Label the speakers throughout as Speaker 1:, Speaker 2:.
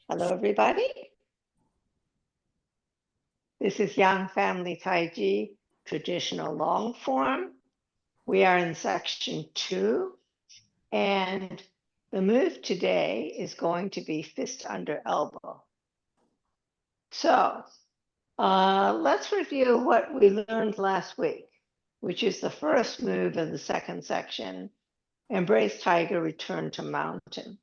Speaker 1: Hello, everybody. This is Yang Family Tai Chi, traditional long form. We are in section 2, and the move today is going to be fist under elbow. So let's review what we learned last week, which is the first move in the second section, embrace tiger, return to mountain.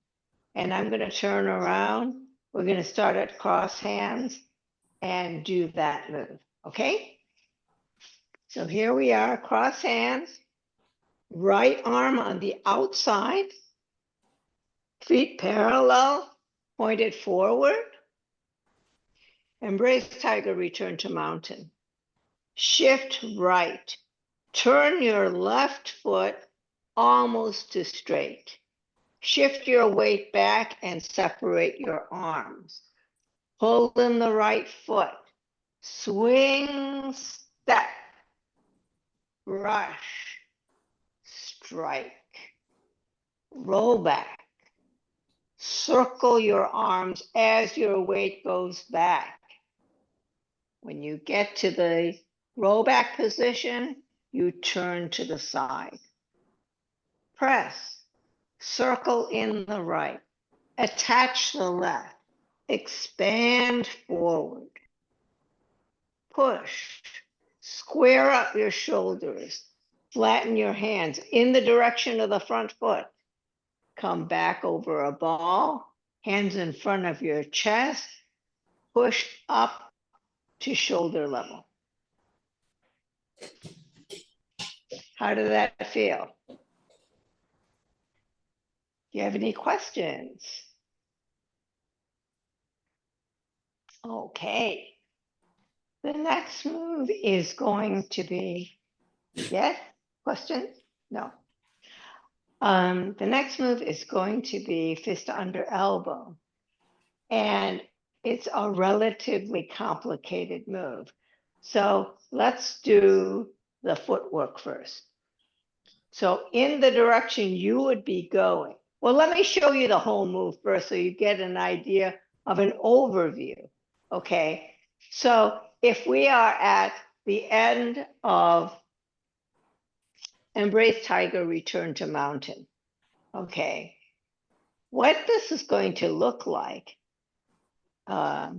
Speaker 1: And I'm going to turn around. We're going to start at cross hands and do that move, okay? So here we are, cross hands, right arm on the outside, feet parallel, pointed forward. Embrace tiger, return to mountain. Shift right, turn your left foot almost to straight. Shift your weight back and separate your arms. Pull in the right foot. Swing, step, brush, strike, roll back. Circle your arms as your weight goes back. When you get to the roll back position, you turn to the side. Press, circle in the right, attach the left, expand forward. Push, square up your shoulders, flatten your hands in the direction of the front foot. Come back over a ball, hands in front of your chest, push up to shoulder level. How did that feel? Do you have any questions? Okay. The next move is going to be, yes, questions? No. The next move is going to be fist under elbow. And it's a relatively complicated move. So let's do the footwork first. So in the direction you would be going, well, let me show you the whole move first so you get an idea of an overview, okay? So if we are at the end of embrace tiger, return to mountain, okay? What this is going to look like, well,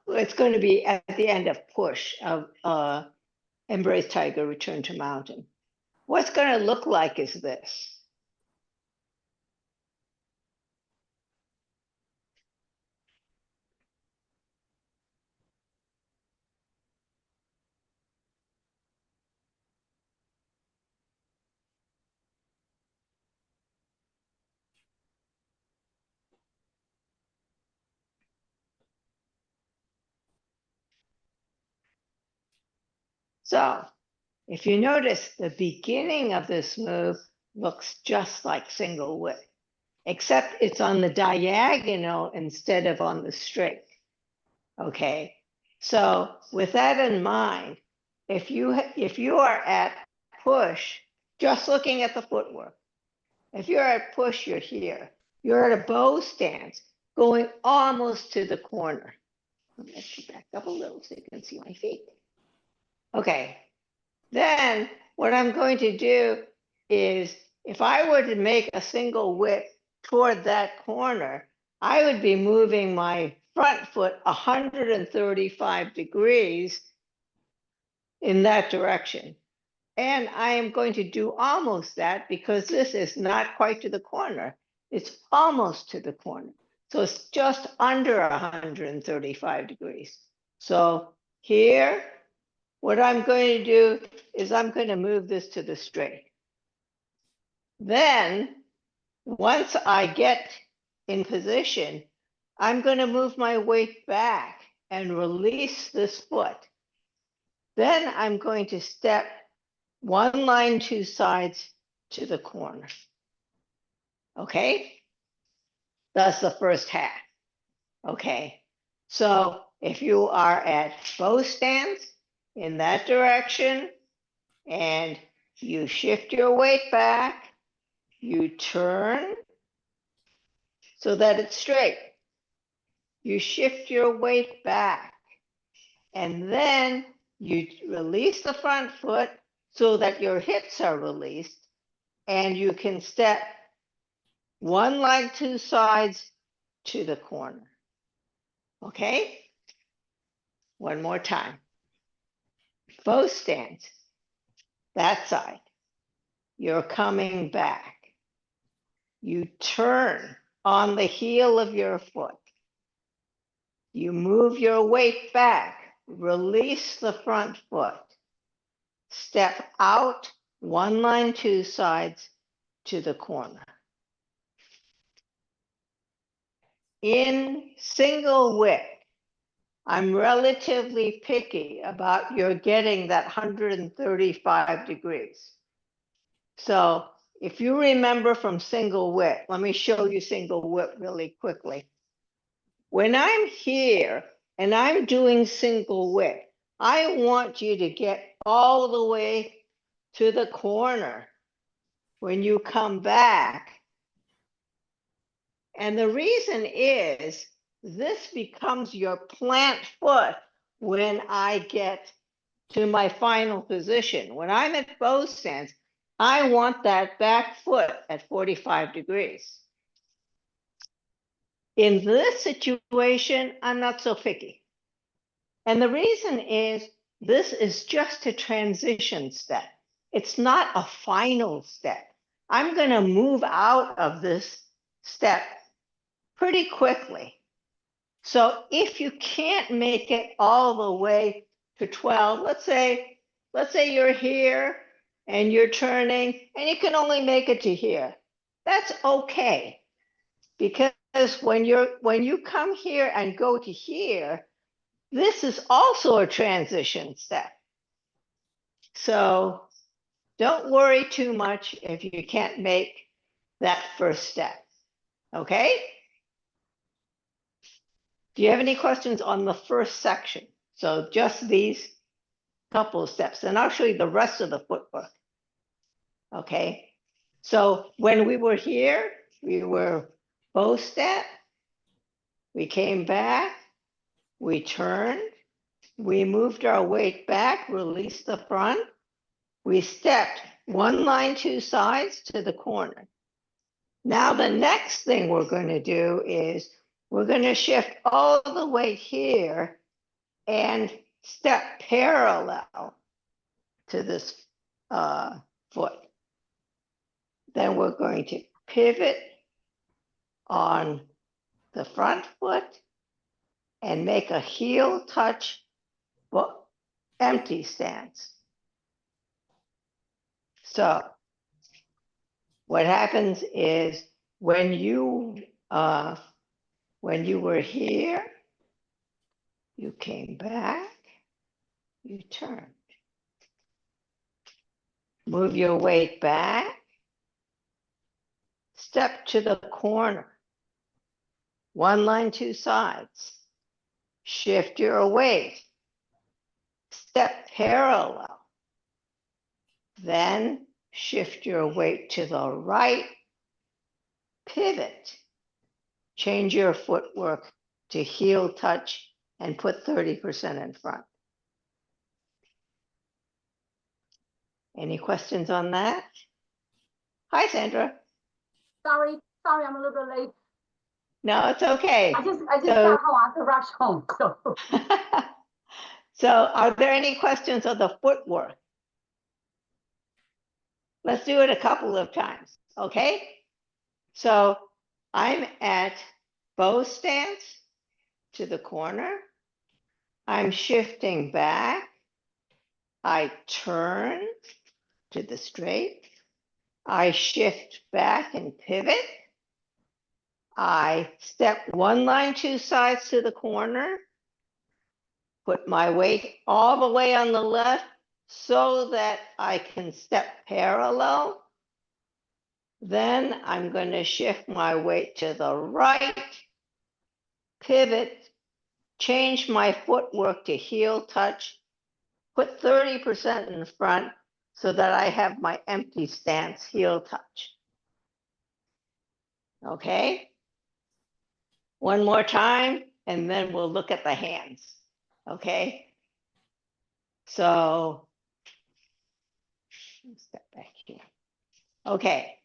Speaker 1: it's going to be at the end of push of embrace tiger, return to mountain. What's going to look like is this. So if you notice, the beginning of this move looks just like single whip, except it's on the diagonal instead of on the straight. Okay, so with that in mind, if you are at push, just looking at the footwork, if you're at push, you're here. You're at a bow stance, going almost to the corner. Let's back up a little so you can see my feet. Okay, then what I'm going to do is, if I were to make a single whip toward that corner, I would be moving my front foot 135 degrees in that direction. And I am going to do almost that because this is not quite to the corner. It's almost to the corner. So it's just under 135 degrees. So here, what I'm going to do is I'm going to move this to the straight. Then, once I get in position, I'm going to move my weight back and release this foot. Then I'm going to step one line, two sides to the corner. Okay? That's the first half. Okay? So if you are at bow stance in that direction and you shift your weight back, you turn, so that it's straight. You shift your weight back, and then you release the front foot so that your hips are released, and you can step one leg, two sides to the corner. Okay? One more time. Both stance. That side. You're coming back. You turn on the heel of your foot. You move your weight back. Release the front foot. Step out, one line, two sides to the corner. In single width, I'm relatively picky about your getting that 135 degrees. So if you remember from single width, let me show you single width really quickly. When I'm here and I'm doing single width, I want you to get all the way to the corner when you come back. And the reason is this becomes your plant foot when I get to my final position. When I'm at bow stance, I want that back foot at 45 degrees. In this situation, I'm not so picky. And the reason is this is just a transition step. It's not a final step. I'm going to move out of this step pretty quickly. So if you can't make it all the way to 12, let's say you're here and you're turning and you can only make it to here. That's okay. Because when you come here and go to here, this is also a transition step. So don't worry too much if you can't make that first step. Okay? Do you have any questions on the first section? So just these couple of steps, and I'll show you the rest of the footwork. Okay? So when we were here, we were bow step, we came back, we turned, we moved our weight back, released the front, we stepped one line, two sides to the corner. Now the next thing we're going to do is we're going to shift all the way here and step parallel to this foot. Then we're going to pivot on the front foot and make a heel touch empty stance. So what happens is when you were here, you came back, you turned. Move your weight back, step to the corner, one line, two sides, shift your weight, step parallel, then shift your weight to the right, pivot, change your footwork to heel touch and put 30% in front. Any questions on that? Hi, Sandra.
Speaker 2: Sorry, I'm a little bit late.
Speaker 1: No, it's okay.
Speaker 2: I just got home. I have to rush home. So.
Speaker 1: So are there any questions on the footwork? Let's do it a couple of times, okay? So I'm at bow stance to the corner. I'm shifting back. I turn to the straight. I shift back and pivot. I step one line, two sides to the corner. Put my weight all the way on the left so that I can step parallel. Then I'm going to shift my weight to the right, pivot, change my footwork to heel touch, put 30% in front so that I have my empty stance heel touch. Okay? One more time, and then we'll look at the hands. Okay? So, step back here. Okay.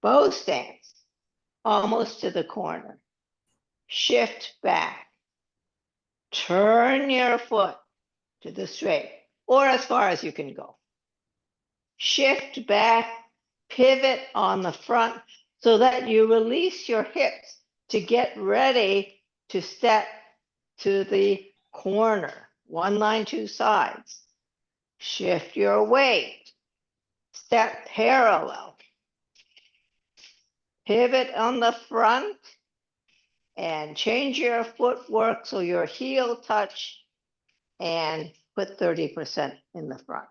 Speaker 1: Bow stance, almost to the corner. Shift back. Turn your foot to the straight, or as far as you can go. Shift back, pivot on the front so that you release your hips to get ready to step to the corner. One line, two sides. Shift your weight. Step parallel. Pivot on the front and change your footwork so your heel touch and put 30% in the front.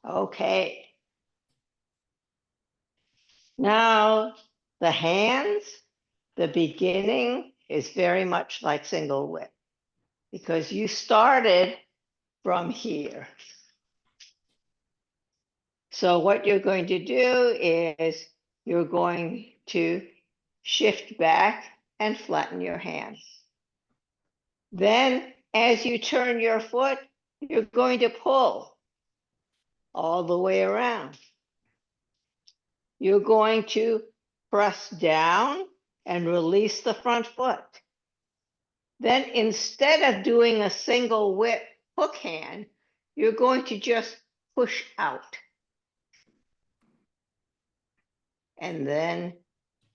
Speaker 1: Okay. Now the hands, the beginning is very much like single whip because you started from here. So what you're going to do is you're going to shift back and flatten your hands. Then as you turn your foot, you're going to pull all the way around. You're going to press down and release the front foot. Then instead of doing a single whip hook hand, you're going to just push out. And then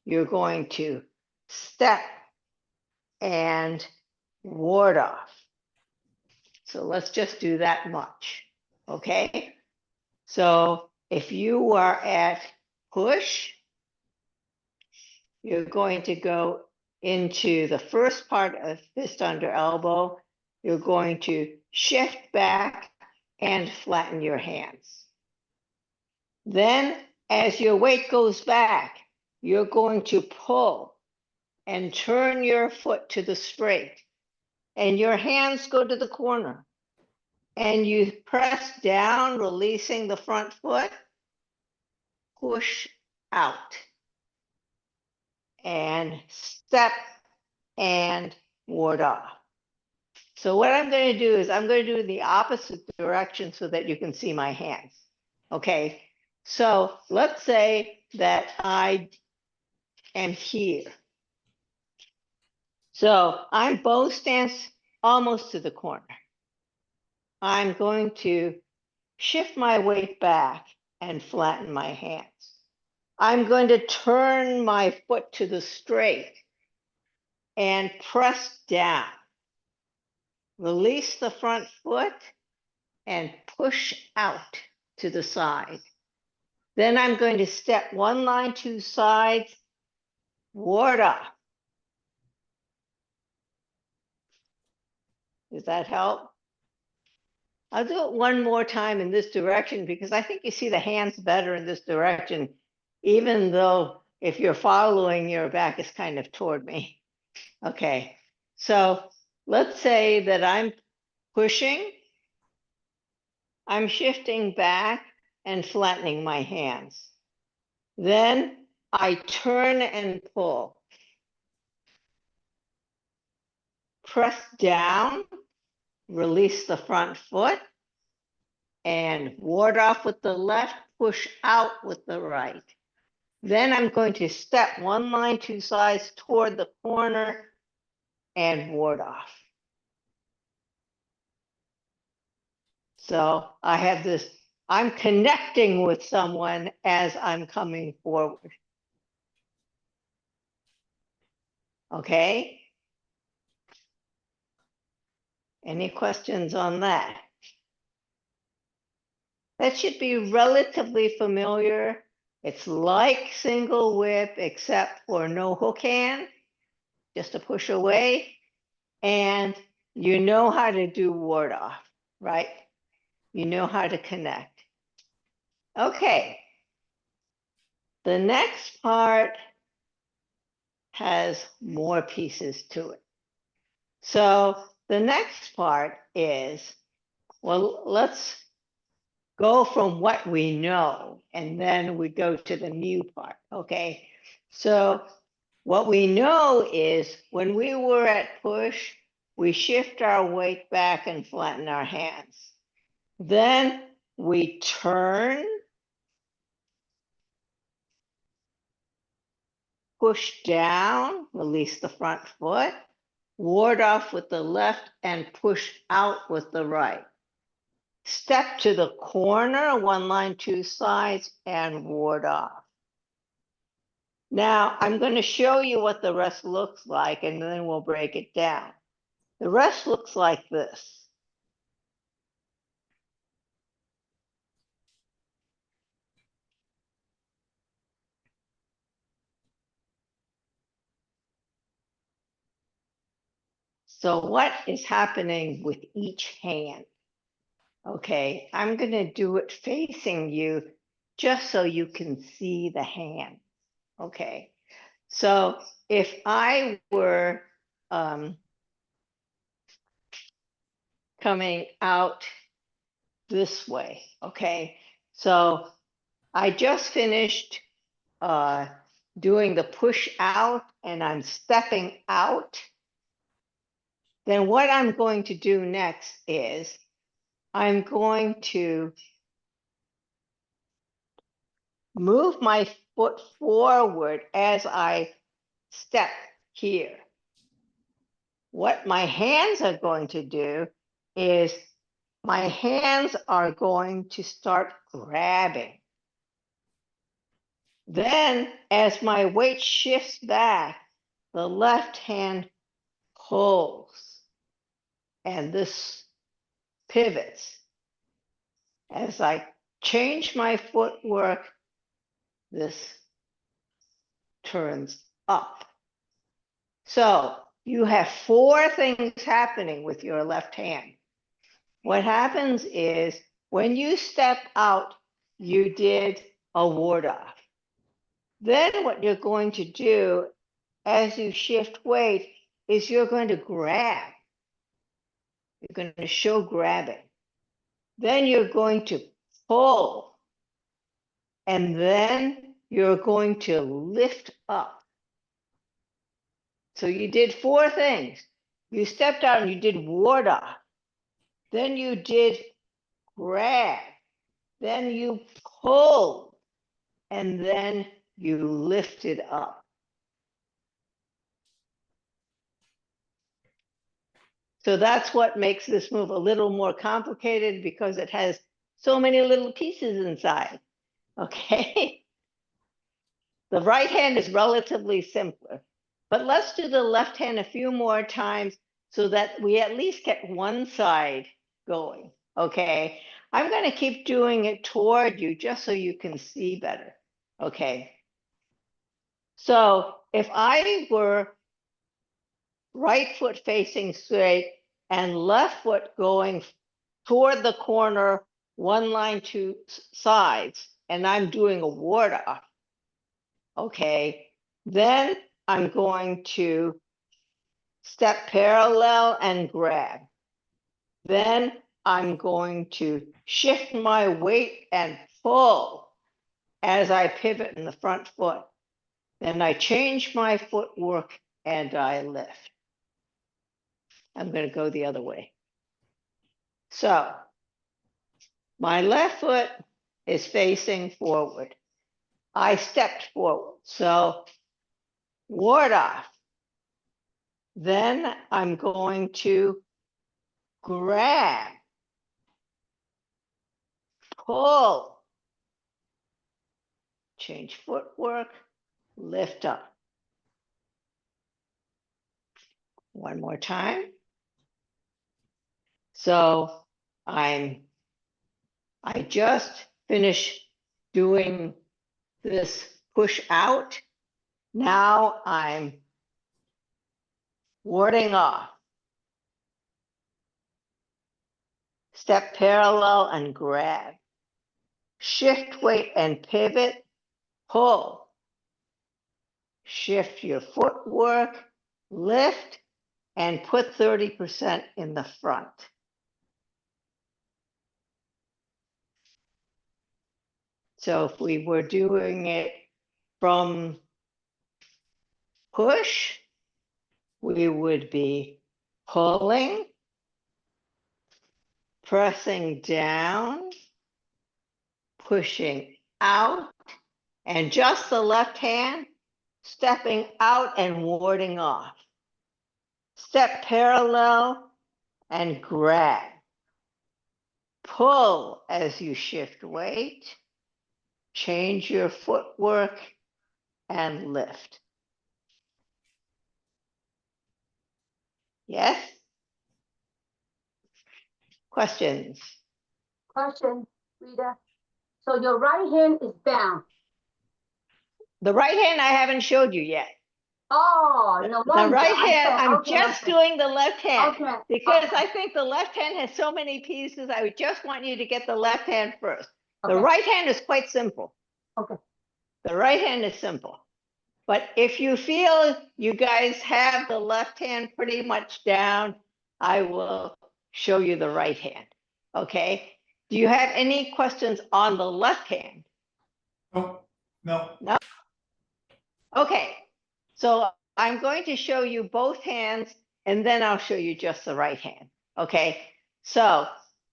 Speaker 1: you're going to step and ward off. So let's just do that much, okay? So if you are at push, you're going to go into the first part of fist under elbow. You're going to shift back and flatten your hands. Then as your weight goes back, you're going to pull and turn your foot to the straight. And your hands go to the corner. And you press down, releasing the front foot. Push out. And step and ward off. So what I'm going to do is I'm going to do the opposite direction so that you can see my hands. Okay, so let's say that I am here. So I'm bow stance almost to the corner. I'm going to shift my weight back and flatten my hands. I'm going to turn my foot to the straight and press down. Release the front foot and push out to the side. Then I'm going to step one line, two sides, ward off. Does that help? I'll do it one more time in this direction because I think you see the hands better in this direction, even though if you're following, your back is kind of toward me. Okay, so let's say that I'm pushing, I'm shifting back and flattening my hands. Then I turn and pull. Press down, release the front foot, and ward off with the left, push out with the right. Then I'm going to step one line, two sides toward the corner and ward off. So I have this, I'm connecting with someone as I'm coming forward. Okay? Any questions on that? That should be relatively familiar. It's like single whip, except for no hook hand, just a push away. And you know how to do ward off, right? You know how to connect. Okay. The next part has more pieces to it. So the next part is, well, let's go from what we know, and then we go to the new part, okay? So what we know is when we were at push, we shift our weight back and flatten our hands. Then we turn, push down, release the front foot, ward off with the left and push out with the right. Step to the corner, one line, two sides, and ward off. Now, I'm going to show you what the rest looks like, and then we'll break it down. The rest looks like this. So what is happening with each hand? Okay, I'm going to do it facing you just so you can see the hand. Okay, so if I were coming out this way, okay, so I just finished doing the push out and I'm stepping out. Then what I'm going to do next is I'm going to move my foot forward as I step here. What my hands are going to do is my hands are going to start grabbing. Then as my weight shifts back, the left hand pulls and this pivots. As I change my footwork, this turns up. So you have four things happening with your left hand. What happens is when you step out, you did a ward off. Then what you're going to do as you shift weight is you're going to grab. You're going to show grabbing. Then you're going to pull. And then you're going to lift up. So you did four things. You stepped out and you did ward off. Then you did grab. Then you pulled. And then you lifted up. So that's what makes this move a little more complicated because it has so many little pieces inside. Okay. The right hand is relatively simpler, but let's do the left hand a few more times so that we at least get one side going. Okay. I'm going to keep doing it toward you just so you can see better. Okay. So if I were right foot facing straight and left foot going toward the corner, one line, two sides, and I'm doing a ward off, okay, then I'm going to step parallel and grab. Then I'm going to shift my weight and pull as I pivot in the front foot. Then I change my footwork and I lift. I'm going to go the other way. So my left foot is facing forward. I stepped forward, so ward off. Then I'm going to grab, pull, change footwork, lift up. One more time. So I just finished doing this push out. Now I'm warding off. Step parallel and grab. Shift weight and pivot, pull. Shift your footwork, lift, and put 30% in the front. So if we were doing it from push, we would be pulling, pressing down, pushing out, and just the left hand, stepping out and warding off. Step parallel and grab. Pull as you shift weight, change your footwork, and lift. Yes? Questions?
Speaker 2: Question, Rita. So your right hand is down.
Speaker 1: The right hand I haven't showed you yet.
Speaker 2: Oh, no
Speaker 1: The
Speaker 2: wonder.
Speaker 1: right
Speaker 2: I
Speaker 1: hand,
Speaker 2: thought-
Speaker 1: I'm
Speaker 2: okay,
Speaker 1: just
Speaker 2: okay.
Speaker 1: doing the left hand
Speaker 2: Okay,
Speaker 1: because
Speaker 2: okay.
Speaker 1: I think the left hand has so many pieces. I just want you to get the left hand first. The
Speaker 2: Okay.
Speaker 1: right hand is quite simple.
Speaker 2: Okay.
Speaker 1: The right hand is simple. But if you feel you guys have the left hand pretty much down, I will show you the right hand. Okay? Do you have any questions on the left hand?
Speaker 3: Oh, no.
Speaker 1: No? Okay. So I'm going to show you both hands and then I'll show you just the right hand. Okay? So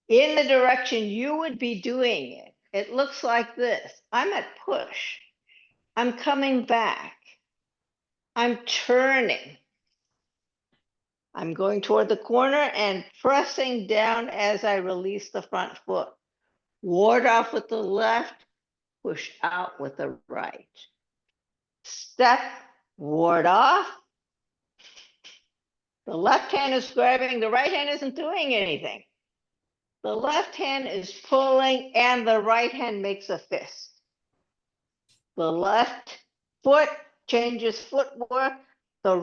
Speaker 1: in the direction you would be doing it, it looks like this. I'm at push. I'm coming back. I'm turning. I'm going toward the corner and pressing down as I release the front foot. Ward off with the left, push out with the right. Step, ward off. The left hand is grabbing, the right hand isn't doing anything. The left hand is pulling and the right hand makes a fist. The left foot changes footwork. The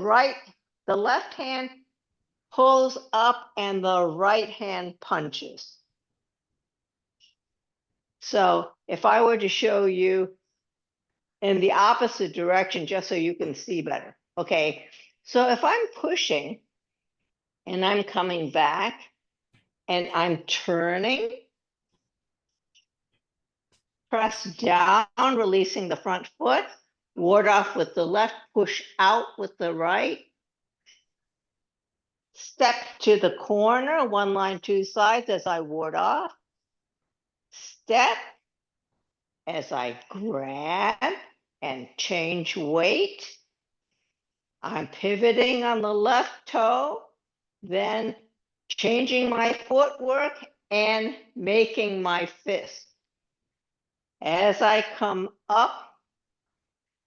Speaker 1: left hand pulls up and the right hand punches. So if I were to show you in the opposite direction, just so you can see better. Okay, so if I'm pushing and I'm coming back and I'm turning, press down, releasing the front foot, ward off with the left, push out with the right. Step to the corner, one line, two sides as I ward off. Step as I grab and change weight. I'm pivoting on the left toe, then changing my footwork and making my fist. As I come up,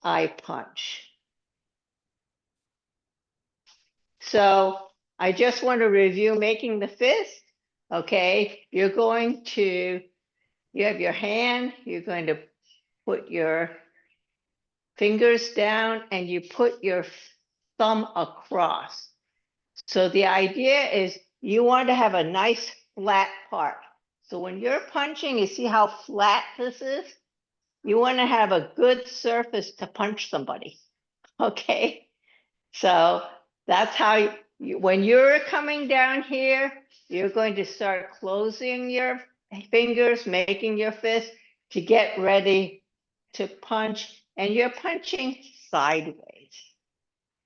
Speaker 1: I punch. So I just want to review making the fist. Okay, you have your hand, you're going to put your fingers down and you put your thumb across. So the idea is you want to have a nice flat part. So when you're punching, you see how flat this is? You want to have a good surface to punch somebody. Okay, so that's how when you're coming down here, you're going to start closing your fingers, making your fist to get ready to punch, and you're punching sideways.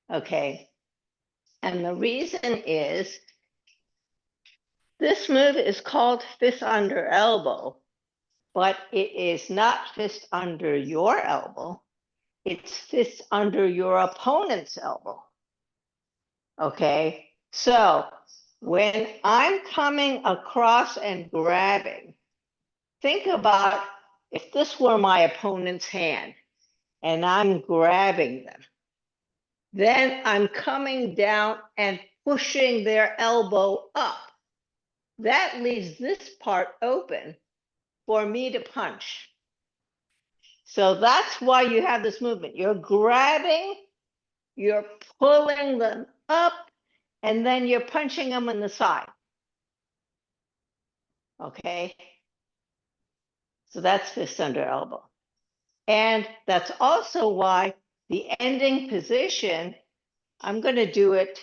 Speaker 1: Okay, and the reason is this move is called fist under elbow, but it is not fist under your elbow. It's fist under your opponent's elbow. Okay, so when I'm coming across and grabbing, think about if this were my opponent's hand and I'm grabbing them, then I'm coming down and pushing their elbow up. That leaves this part open for me to punch. So that's why you have this movement. You're grabbing, you're pulling them up, and then you're punching them in the side. Okay? So that's fist under elbow. And that's also why the ending position, I'm going to do it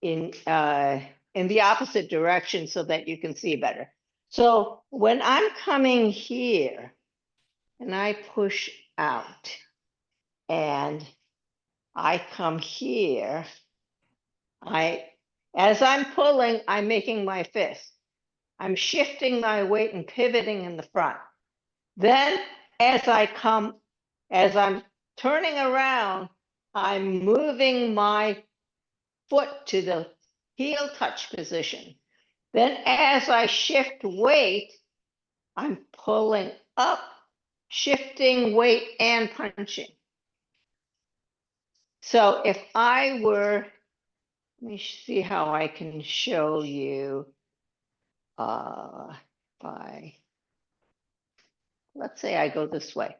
Speaker 1: in the opposite direction so that you can see better. So when I'm coming here and I push out and I come here. As I'm pulling, I'm making my fist. I'm shifting my weight and pivoting in the front. Then as I'm turning around, I'm moving my foot to the heel touch position. Then as I shift weight, I'm pulling up, shifting weight and punching. So if I were, let me see how I can show you let's say I go this way.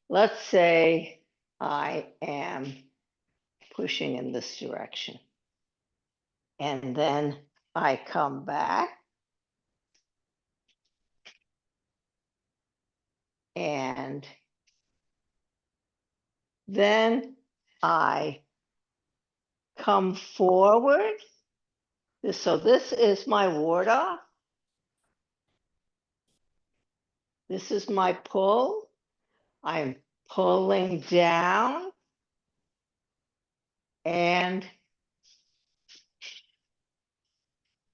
Speaker 1: Let's say I am pushing in this direction. And then I come back. And then I come forward. So this is my ward off. This is my pull. I'm pulling down and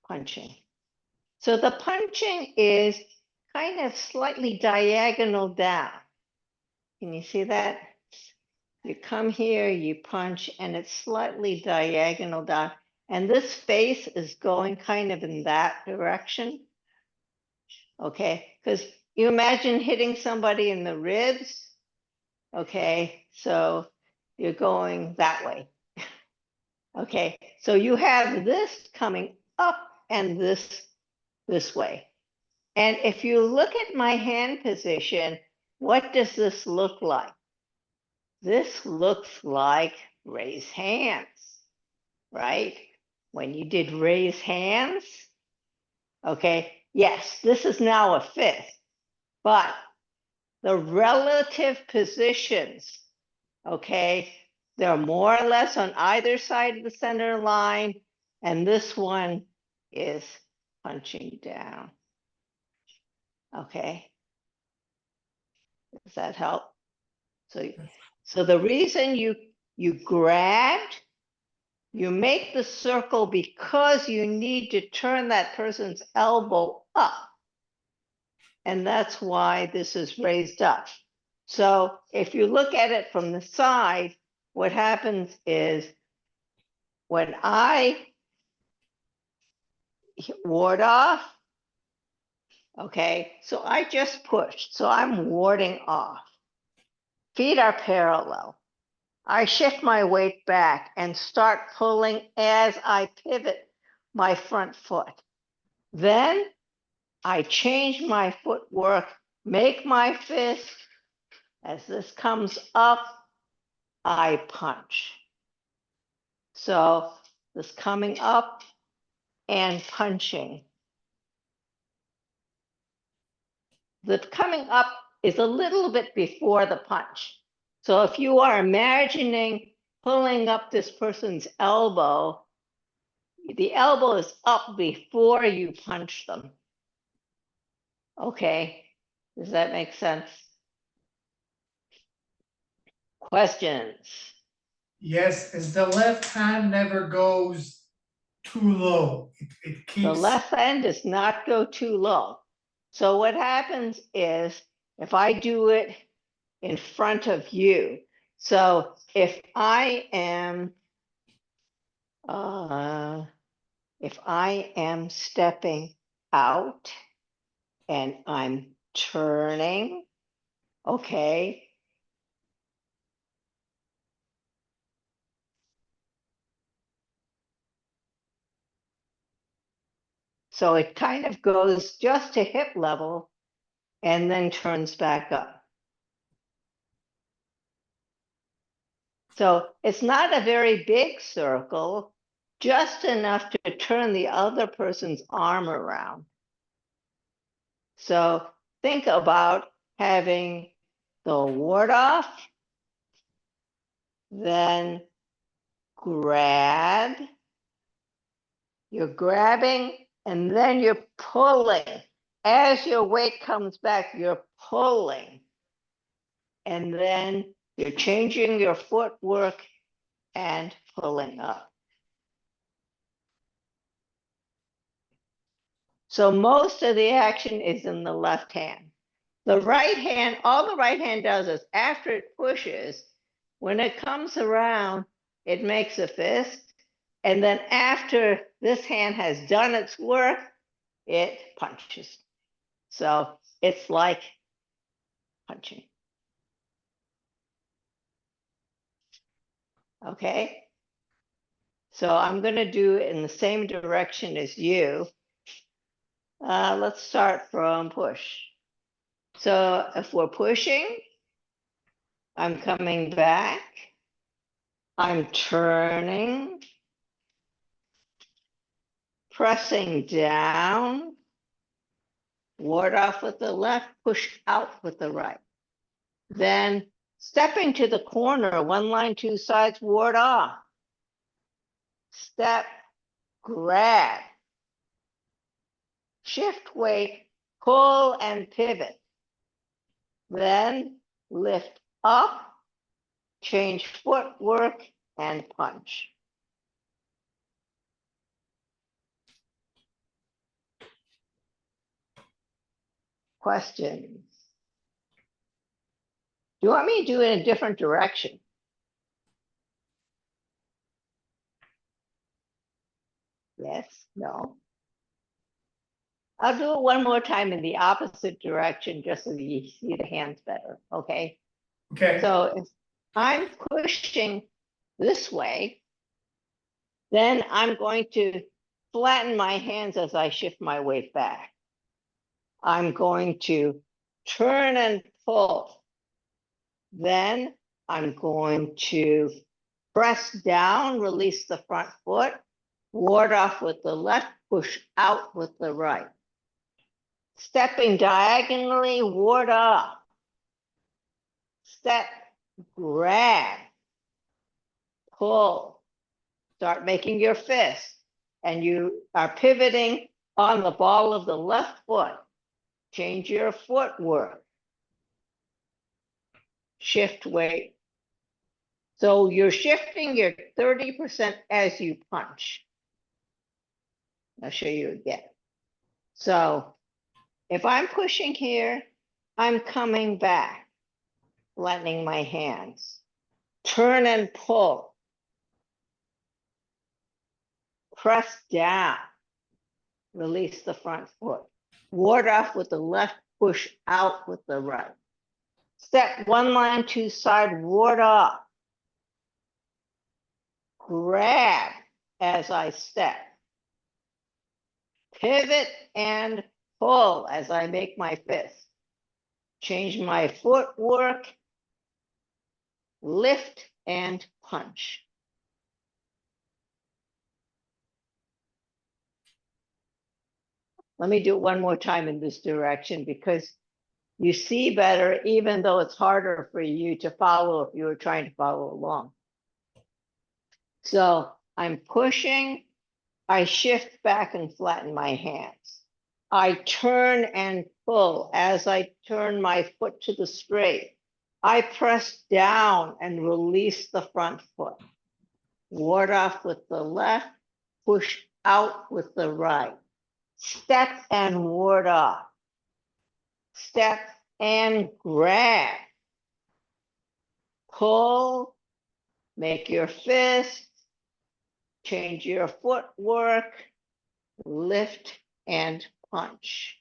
Speaker 1: punching. So the punching is kind of slightly diagonal down. Can you see that? You come here, you punch, and it's slightly diagonal down. And this face is going kind of in that direction. Okay, because you imagine hitting somebody in the ribs. Okay, so you're going that way. Okay, so you have this coming up and this way. And if you look at my hand position, what does this look like? This looks like raise hands, right? When you did raise hands, okay, yes, this is now a fist, but the relative positions, okay, they're more or less on either side of the center line, and this one is punching down. Okay, does that help? So the reason you grabbed, you make the circle because you need to turn that person's elbow up. And that's why this is raised up. So if you look at it from the side, what happens is when I ward off, okay, so I just pushed, so I'm warding off. Feet are parallel. I shift my weight back and start pulling as I pivot my front foot. Then I change my footwork, make my fist. As this comes up, I punch. So this coming up and punching. The coming up is a little bit before the punch. So if you are imagining pulling up this person's elbow, the elbow is up before you punch them. Okay, does that make sense? Questions?
Speaker 3: Yes, as the left hand never goes too low. It
Speaker 1: The
Speaker 3: keeps,
Speaker 1: left hand does not go too low. So what happens is if I do it in front of you, so if I am stepping out and I'm turning, okay. So it kind of goes just to hip level and then turns back up. So it's not a very big circle, just enough to turn the other person's arm around. So think about having the ward off, then grab, you're grabbing, and then you're pulling. As your weight comes back, you're pulling. And then You're changing your footwork and pulling up. So most of the action is in the left hand. The right hand, all the right hand does is after it pushes, when it comes around, it makes a fist. And then after this hand has done its work, it punches. So it's like punching. Okay. So I'm going to do it in the same direction as you. Let's start from push. So if we're pushing, I'm coming back. I'm turning, pressing down, ward off with the left, push out with the right. Then stepping to the corner, one line, two sides, ward off. Step, grab, shift weight, pull and pivot. Then lift up, change footwork and punch. Questions? Do you want me to do it in a different direction? Yes, no. I'll do it one more time in the opposite direction just so you see the hands better, okay?
Speaker 3: Okay,
Speaker 1: So if I'm pushing this way, then I'm going to flatten my hands as I shift my weight back. I'm going to turn and pull. Then I'm going to press down, release the front foot, ward off with the left, push out with the right. Stepping diagonally, ward off. Step, grab, pull. Start making your fist. And you are pivoting on the ball of the left foot. Change your footwork. Shift weight. So you're shifting your 30% as you punch. I'll show you again. So if I'm pushing here, I'm coming back, flattening my hands. Turn and pull. Press down. Release the front foot. Ward off with the left, push out with the right. Step one line, two side, ward off. Grab as I step. Pivot and pull as I make my fist. Change my footwork. Lift and punch. Let me do it one more time in this direction because you see better, even though it's harder for you to follow if you were trying to follow along. So I'm pushing, I shift back and flatten my hands. I turn and pull as I turn my foot to the straight. I press down and release the front foot. Ward off with the left, push out with the right. Step and ward off. Step and grab. Pull, make your fist, change your footwork, lift and punch.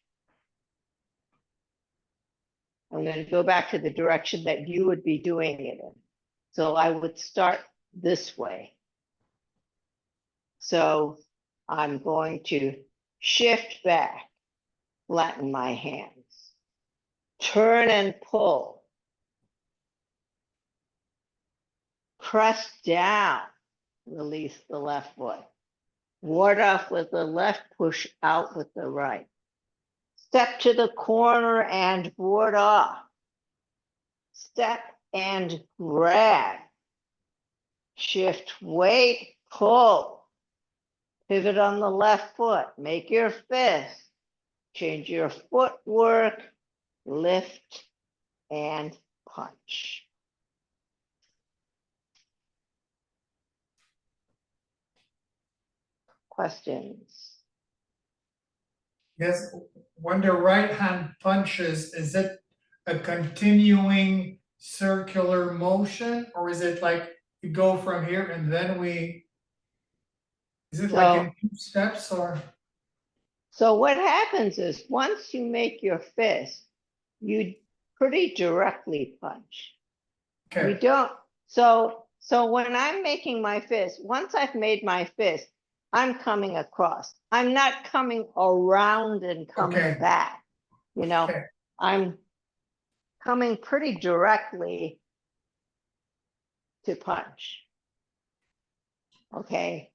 Speaker 1: I'm going to go back to the direction that you would be doing it in. So I would start this way. So I'm going to shift back, flatten my hands, turn and pull, press down, release the left foot, ward off with the left, push out with the right. Step to the corner and ward off. Step and grab. Shift weight, pull. Pivot on the left foot, make your fist. Change your footwork, lift and punch. questions?
Speaker 3: Yes, when the right hand punches, is it a continuing circular motion, or is it like we go from here and then we? Is it like in 2 steps or?
Speaker 1: So what happens is, once you make your fist, you pretty directly punch. You
Speaker 3: Okay,
Speaker 1: don't, so when I'm making my fist, once I've made my fist, I'm coming across. I'm not coming around and coming
Speaker 3: Okay.
Speaker 1: back, you know?
Speaker 3: Okay.
Speaker 1: I'm coming pretty directly to punch. Okay,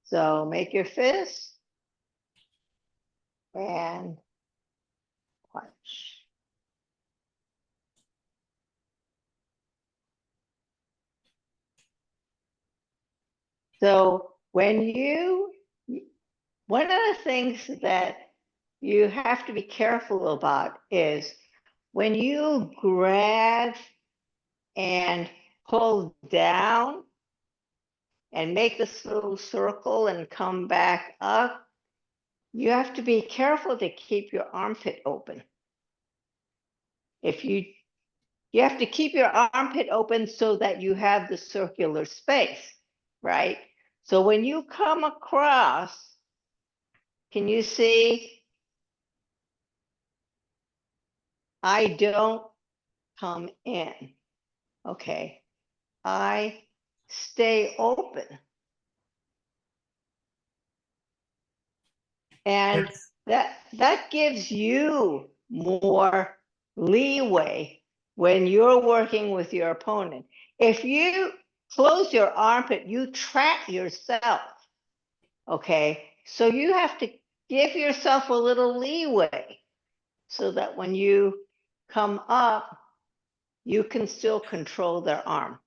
Speaker 1: so make your fist and punch. So one of the things that you have to be careful about is when you grab and pull down and make this little circle and come back up, you have to be careful to keep your armpit open. If you have to keep your armpit open so that you have the circular space, right? So when you come across, can you see? I don't come in. Okay. I stay open. And
Speaker 3: yes,
Speaker 1: that gives you more leeway when you're working with your opponent. If you close your armpit, you trap yourself. Okay. So you have to give yourself a little leeway so that when you come up, you can still control their arm.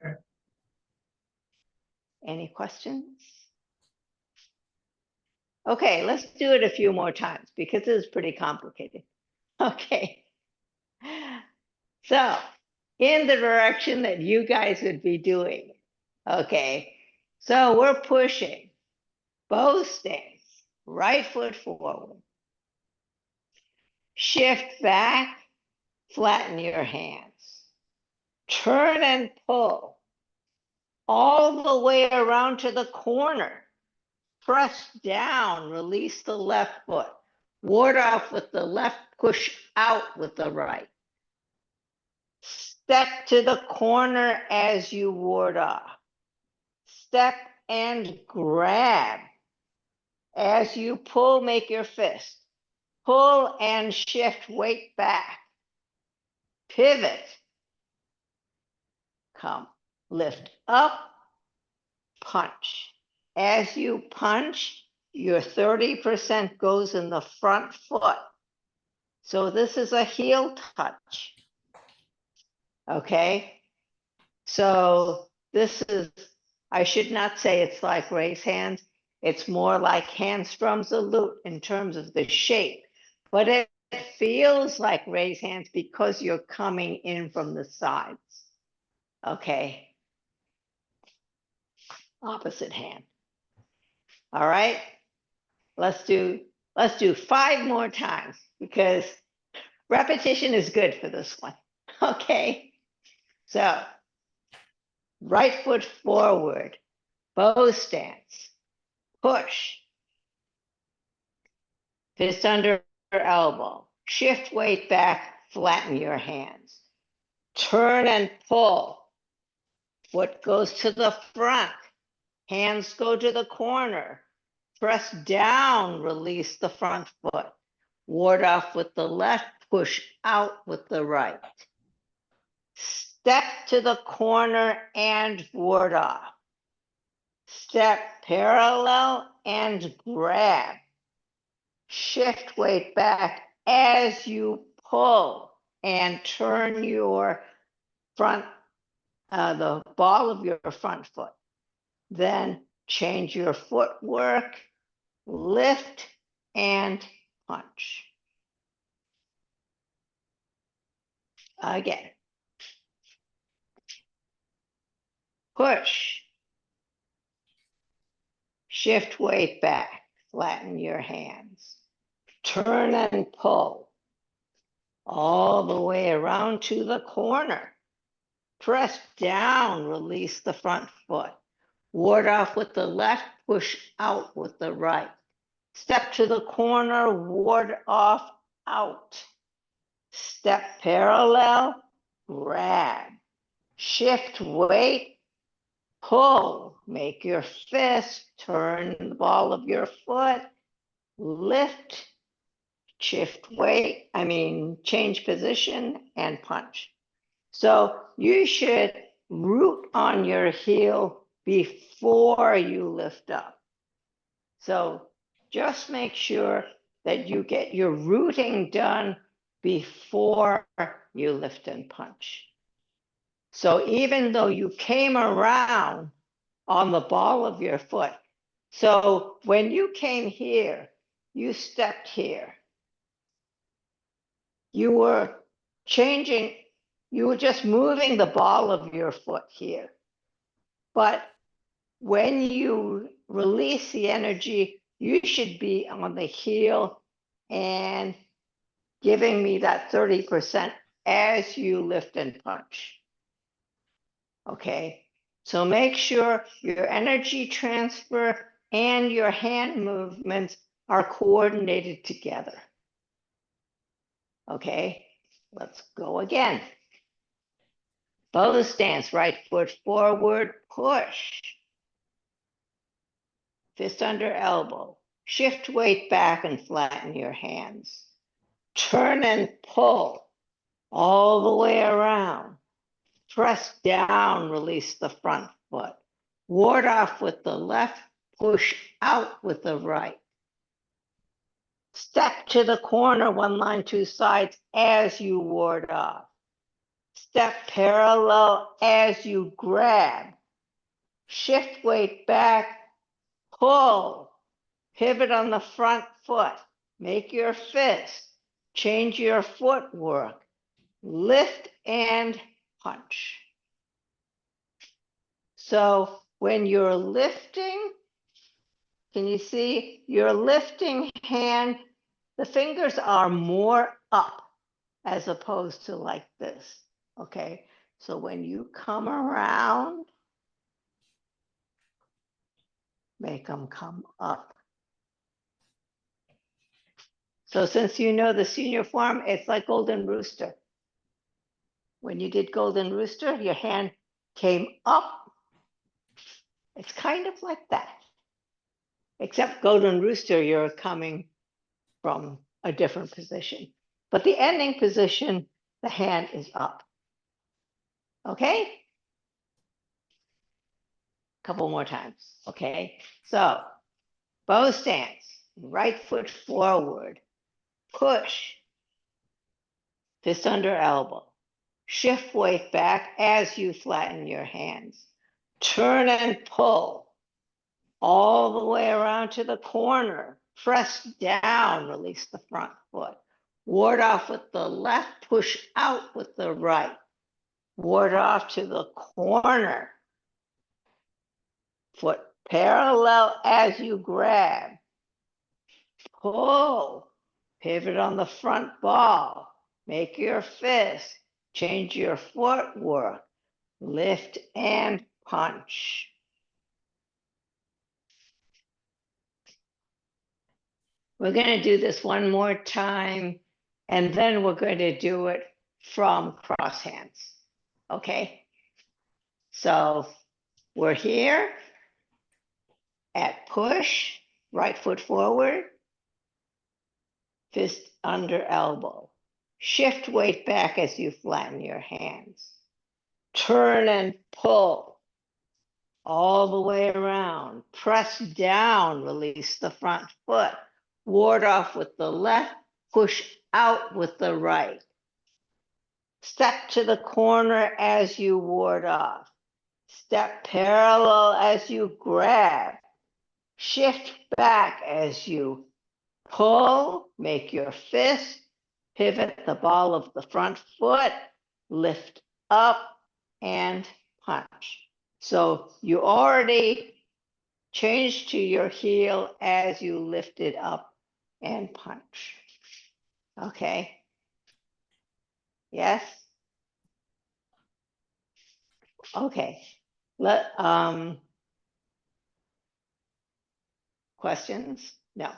Speaker 3: Okay.
Speaker 1: Any questions? Okay, let's do it a few more times because it is pretty complicated. Okay. So, in the direction that you guys would be doing. Okay. So we're pushing both stance, right foot forward. Shift back, flatten your hands. Turn and pull all the way around to the corner. Press down, release the left foot. Ward off with the left, push out with the right. Step to the corner as you ward off. Step and grab. As you pull, make your fist. Pull and shift, weight back. Pivot. Come, lift up, punch. As you punch, your 30% goes in the front foot. So this is a heel touch. Okay. So this is, I should not say it's like raise hands. It's more like hand strums a lute in terms of the shape, but it feels like raise hands because you're coming in from the sides. Okay. Opposite hand. All right. Let's do 5 more times because repetition is good for this one. Okay. So right foot forward, bow stance, push, fist under elbow, shift weight back, flatten your hands, turn and pull, foot goes to the front, hands go to the corner, press down, release the front foot, ward off with the left, push out with the right. Step to the corner and ward off. Step parallel and grab. Shift weight back as you pull and turn your front, the ball of your front foot. Then change your footwork, lift and punch. Again. Push. shift weight back, flatten your hands, turn and pull all the way around to the corner. Press down, release the front foot. Ward off with the left, push out with the right. Step to the corner, ward off, out. Step parallel, grab. Shift weight, pull. Make your fist, turn the ball of your foot, lift, shift weight, change position and punch. So you should root on your heel before you lift up. So just make sure that you get your rooting done before you lift and punch. So even though you came around on the ball of your foot, so when you came here, you stepped here. You were changing, you were just moving the ball of your foot here. But when you release the energy, you should be on the heel and giving me that 30% as you lift and punch. Okay, so make sure your energy transfer and your hand movements are coordinated together. Okay, let's go again. Bow stance, right foot forward, push. Fist under elbow. Shift weight back and flatten your hands. Turn and pull all the way around. Press down, release the front foot. Ward off with the left, push out with the right. Step to the corner, one line, two sides as you ward off. Step parallel as you grab. Shift weight back, pull. Pivot on the front foot. Make your fist. Change your footwork. Lift and punch. So when you're lifting, can you see your lifting hand? The fingers are more up as opposed to like this. Okay, so when you come around, make them come up. So since you know the senior form, it's like Golden Rooster. When you did Golden Rooster, your hand came up. It's kind of like that. Except Golden Rooster, you're coming from a different position. But the ending position, the hand is up. Okay? Couple more times. Okay? So, bow stance, right foot forward, push, fist under elbow. Shift weight back as you flatten your hands. Turn and pull all the way around to the corner. Press down, release the front foot. Ward off with the left, push out with the right. Ward off to the corner. Foot parallel as you grab. Pull. Pivot on the front ball. Make your fist. Change your footwork. Lift and punch. We're going to do this one more time, and then we're going to do it from cross hands. Okay? So we're here at push, right foot forward, fist under elbow. Shift weight back as you flatten your hands. Turn and pull all the way around. Press down, release the front foot. Ward off with the left, push out with the right. Step to the corner as you ward off. Step parallel as you grab. Shift back as you pull, make your fist, pivot the ball of the front foot, lift up and punch. So you already Change to your heel as you lift it up and punch. Okay. Yes? Okay. Questions? No.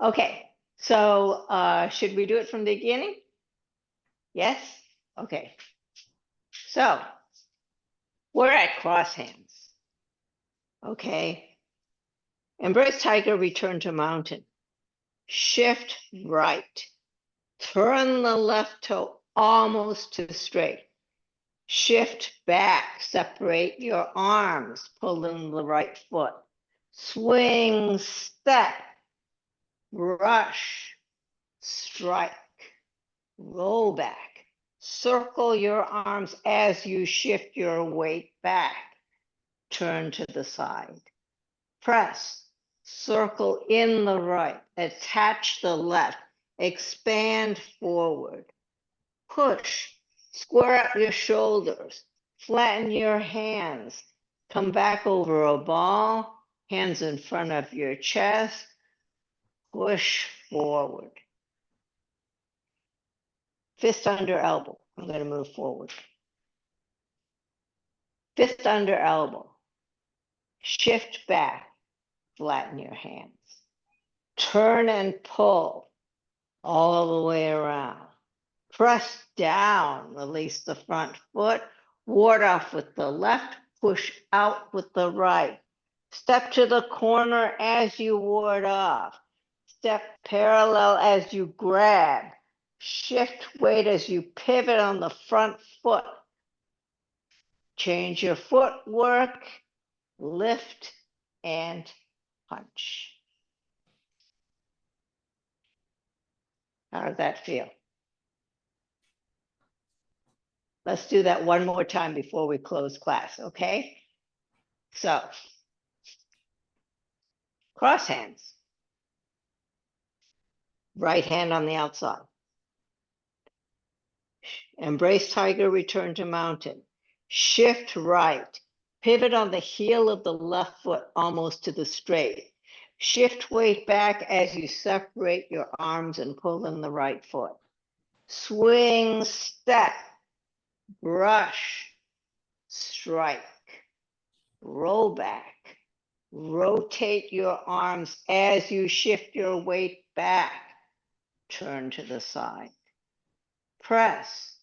Speaker 1: Okay, so should we do it from the beginning? Yes? Okay. So we're at cross hands. Okay. Embrace tiger, return to mountain. Shift right. Turn the left toe almost to straight. Shift back, separate your arms, pull in the right foot. Swing, step, brush, strike, roll back. Circle your arms as you shift your weight back. Turn to the side. Press, circle in the right, attach the left, expand forward. Push, square up your shoulders, flatten your hands, come back over a ball, hands in front of your chest, push forward. Fist under elbow. I'm going to move forward. Fist under elbow. Shift back, flatten your hands. Turn and pull all the way around. Press down, release the front foot, ward off with the left, push out with the right. Step to the corner as you ward off. Step parallel as you grab. Shift weight as you pivot on the front foot. Change your footwork, lift and punch. How does that feel? Let's do that one more time before we close class, okay? So, cross hands. Right hand on the outside. Embrace tiger, return to mountain. Shift right. Pivot on the heel of the left foot almost to the straight. Shift weight back as you separate your arms and pull in the right foot. Swing, step, brush, strike, roll back. Rotate your arms as you shift your weight back. Turn to the side. Press.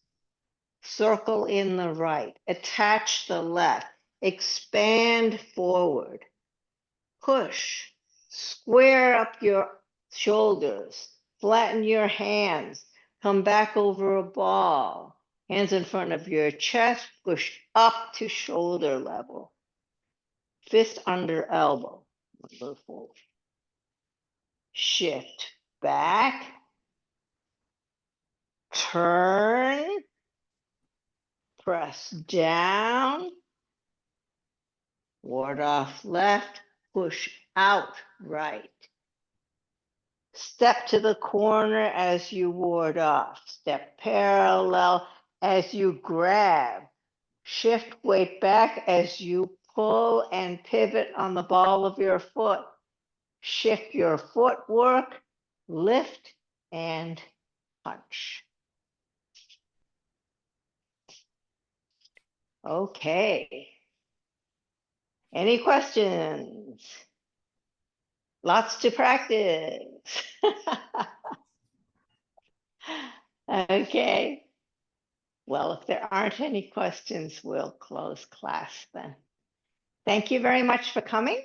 Speaker 1: Circle in the right. Attach the left. Expand forward. Push. Square up your shoulders. Flatten your hands. Come back over a ball. Hands in front of your chest. Push up to shoulder level. Fist under elbow. Move forward. Shift back. Turn. Press down. Ward off left. Push out right. Step to the corner as you ward off. Step parallel as you grab. Shift weight back as you pull and pivot on the ball of your foot. Shift your footwork, lift and punch. Okay. Any questions? Lots to practice. Okay. Well, if there aren't any questions, we'll close class then. Thank you very much for coming.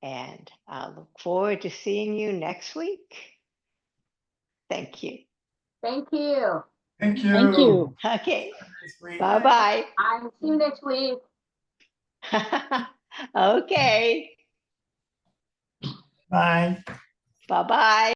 Speaker 1: And I look forward to seeing you next week. Thank you.
Speaker 2: Thank you.
Speaker 3: Thank you.
Speaker 4: Thank you.
Speaker 1: Okay.
Speaker 3: Nice week.
Speaker 1: Bye-bye.
Speaker 2: I'll see you next week.
Speaker 1: Okay.
Speaker 3: Bye.
Speaker 1: Bye-bye.